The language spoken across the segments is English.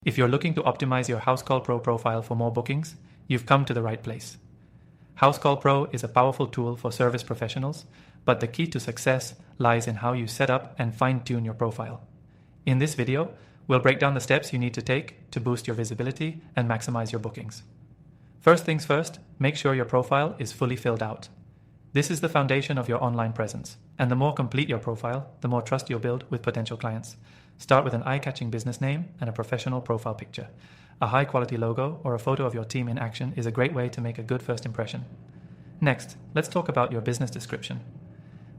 If you're looking to optimize your Housecall Pro profile for more bookings, you've come to the right place. Housecall Pro is a powerful tool for service professionals, but the key to success lies in how you set up and fine-tune your profile. In this video, we'll break down the steps you need to take to boost your visibility and maximize your bookings. First things first, make sure your profile is fully filled out. This is the foundation of your online presence, and the more complete your profile, the more trust you'll build with potential clients. Start with an eye-catching business name and a professional profile picture. A high-quality logo or a photo of your team in action is a great way to make a good first impression. Next, let's talk about your business description.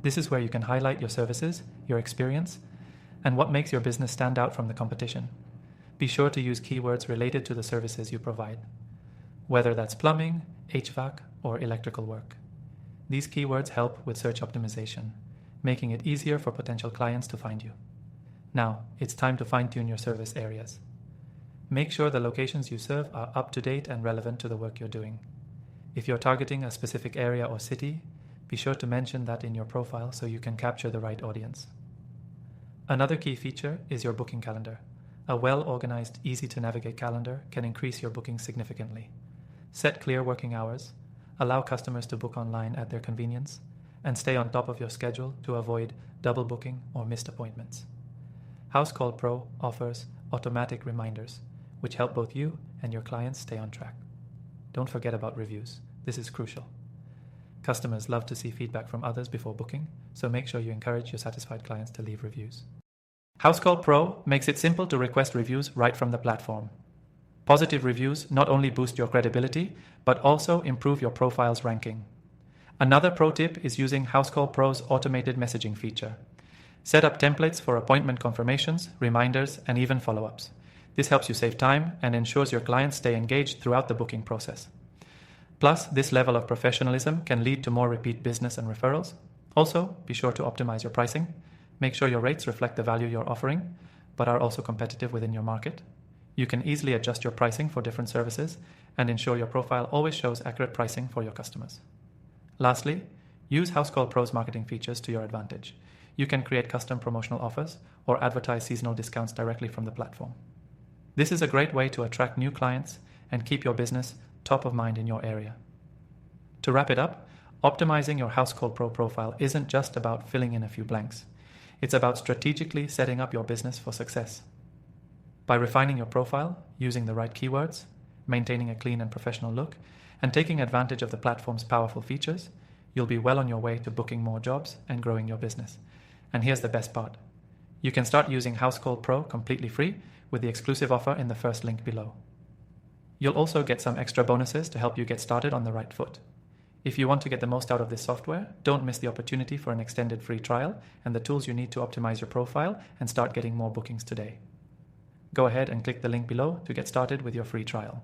This is where you can highlight your services, your experience, and what makes your business stand out from the competition. Be sure to use keywords related to the services you provide, whether that's plumbing, HVAC, or electrical work. These keywords help with search optimization, making it easier for potential clients to find you. Now, it's time to fine-tune your service areas. Make sure the locations you serve are up-to-date and relevant to the work you're doing. If you're targeting a specific area or city, be sure to mention that in your profile so you can capture the right audience. Another key feature is your booking calendar. A well-organized, easy-to-navigate calendar can increase your bookings significantly. Set clear working hours, allow customers to book online at their convenience, and stay on top of your schedule to avoid double booking or missed appointments. Housecall Pro offers automatic reminders, which help both you and your clients stay on track. Don't forget about reviews. This is crucial. Customers love to see feedback from others before booking, so make sure you encourage your satisfied clients to leave reviews. Housecall Pro makes it simple to request reviews right from the platform. Positive reviews not only boost your credibility, but also improve your profile's ranking. Another pro tip is using Housecall Pro's automated messaging feature. Set up templates for appointment confirmations, reminders, and even follow-ups. This helps you save time and ensures your clients stay engaged throughout the booking process. Plus, this level of professionalism can lead to more repeat business and referrals. Also, be sure to optimize your pricing. Make sure your rates reflect the value you're offering, but are also competitive within your market. You can easily adjust your pricing for different services and ensure your profile always shows accurate pricing for your customers. Lastly, use Housecall Pro's marketing features to your advantage. You can create custom promotional offers or advertise seasonal discounts directly from the platform. This is a great way to attract new clients and keep your business top of mind in your area. To wrap it up, optimizing your Housecall Pro profile isn't just about filling in a few blanks. It's about strategically setting up your business for success. By refining your profile, using the right keywords, maintaining a clean and professional look, and taking advantage of the platform's powerful features, you'll be well on your way to booking more jobs and growing your business. And here's the best part. You can start using Housecall Pro completely free with the exclusive offer in the first link below. You'll also get some extra bonuses to help you get started on the right foot. If you want to get the most out of this software, don't miss the opportunity for an extended free trial and the tools you need to optimize your profile and start getting more bookings today. Go ahead and click the link below to get started with your free trial.